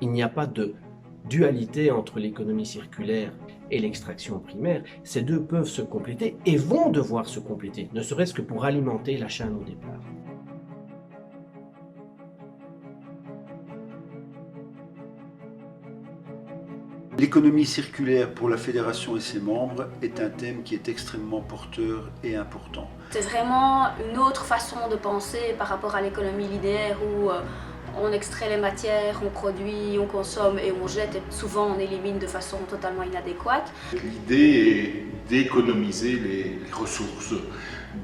Il n'y a pas de dualité entre l'économie circulaire et l'extraction primaire. Ces deux peuvent se compléter et vont devoir se compléter, ne serait-ce que pour alimenter la chaîne au départ. L'économie circulaire pour la Fédération et ses membres est un thème qui est extrêmement porteur et important. C'est vraiment une autre façon de penser par rapport à l'économie linéaire où on extrait les matières, on produit, on consomme et on jette et souvent on élimine de façon totalement inadéquate. L'idée est d'économiser les ressources,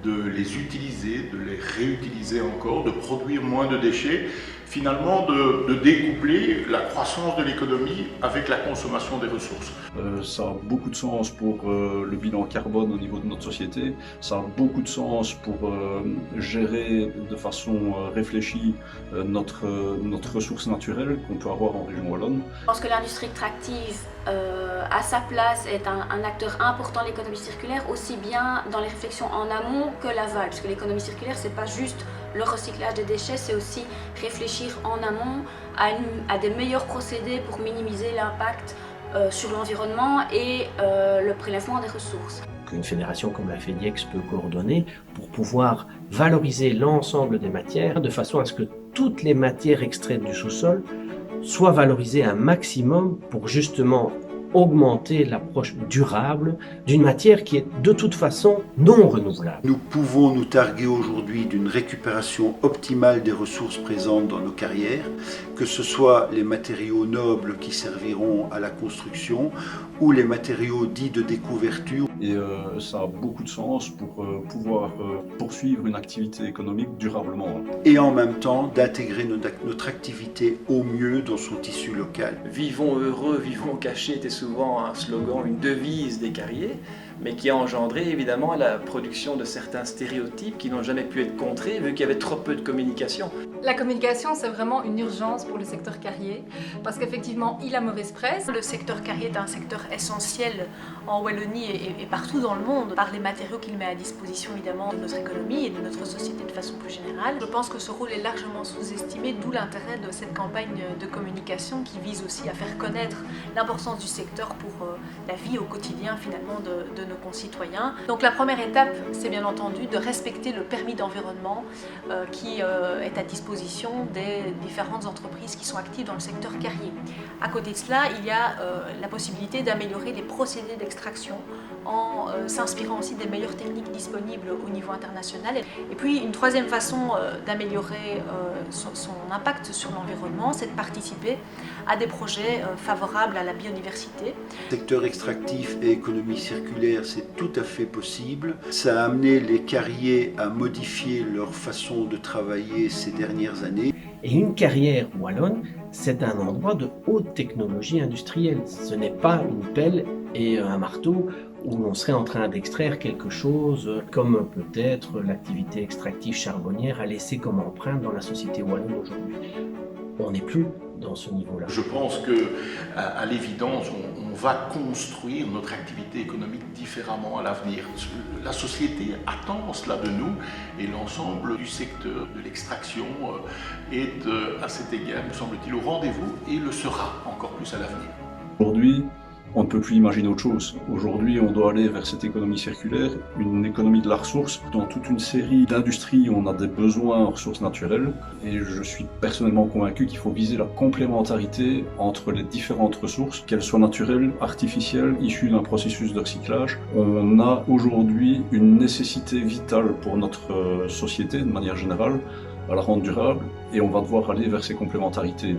de les utiliser, de les réutiliser encore, de produire moins de déchets, finalement de découpler la croissance de l'économie avec la consommation des ressources. Ça a beaucoup de sens pour le bilan carbone au niveau de notre société, ça a beaucoup de sens pour gérer de façon réfléchie notre ressource naturelle qu'on peut avoir en région wallonne. Je pense que l'industrie extractive à sa place est un acteur important de l'économie circulaire, aussi bien dans les réflexions en amont que l'aval, parce que l'économie circulaire c'est pas juste le recyclage des déchets, c'est aussi réfléchir en amont à des meilleurs procédés pour minimiser l'impact sur l'environnement et le prélèvement des ressources. Qu'une fédération comme la FEDIEX peut coordonner pour pouvoir valoriser l'ensemble des matières de façon à ce que toutes les matières extraites du sous-sol soient valorisées un maximum pour justement augmenter l'approche durable d'une matière qui est de toute façon non renouvelable. Nous pouvons nous targuer aujourd'hui d'une récupération optimale des ressources présentes dans nos carrières, que ce soit les matériaux nobles qui serviront à la construction ou les matériaux dits de découverture. Et ça a beaucoup de sens pour pouvoir poursuivre une activité économique durablement. Et en même temps d'intégrer notre activité au mieux dans son tissu local. Vivons heureux, vivons cachés était souvent un slogan, une devise des carriers, mais qui a engendré évidemment la production de certains stéréotypes qui n'ont jamais pu être contrés vu qu'il y avait trop peu de communication. La communication, c'est vraiment une urgence pour le secteur carrier, parce qu'effectivement, il a mauvaise presse. Le secteur carrier est un secteur essentiel en Wallonie et partout dans le monde, par les matériaux qu'il met à disposition évidemment de notre économie et de notre société de façon plus générale. Je pense que ce rôle est largement sous-estimé, d'où l'intérêt de cette campagne de communication qui vise aussi à faire connaître l'importance du secteur pour la vie au quotidien finalement de nos concitoyens. Donc la première étape, c'est bien entendu de respecter le permis d'environnement qui est à disposition des différentes entreprises qui sont actives dans le secteur carrier. À côté de cela, il y a la possibilité d'améliorer les procédés d'extraction en s'inspirant aussi des meilleures techniques disponibles au niveau international. Et puis une troisième façon d'améliorer son impact sur l'environnement, c'est de participer à des projets favorables à la biodiversité. Secteur extractif et économie circulaire, c'est tout à fait possible. Ça a amené les carriers à modifier leur façon de travailler ces dernières années. Et une carrière wallonne, c'est un endroit de haute technologie industrielle. Ce n'est pas une pelle et un marteau où l'on serait en train d'extraire quelque chose comme peut-être l'activité extractive charbonnière a laissé comme empreinte dans la société wallonne aujourd'hui. On n'est plus dans ce niveau-là. Je pense qu'à l'évidence, on va construire notre activité économique différemment à l'avenir. La société attend cela de nous et l'ensemble du secteur de l'extraction est à cet égard, me semble-t-il, au rendez-vous et le sera encore plus à l'avenir. Aujourd'hui, on ne peut plus imaginer autre chose. Aujourd'hui, on doit aller vers cette économie circulaire, une économie de la ressource. Dans toute une série d'industries, on a des besoins en ressources naturelles. Et je suis personnellement convaincu qu'il faut viser la complémentarité entre les différentes ressources, qu'elles soient naturelles, artificielles, issues d'un processus de recyclage. On a aujourd'hui une nécessité vitale pour notre société, de manière générale, à la rendre durable, et on va devoir aller vers ces complémentarités.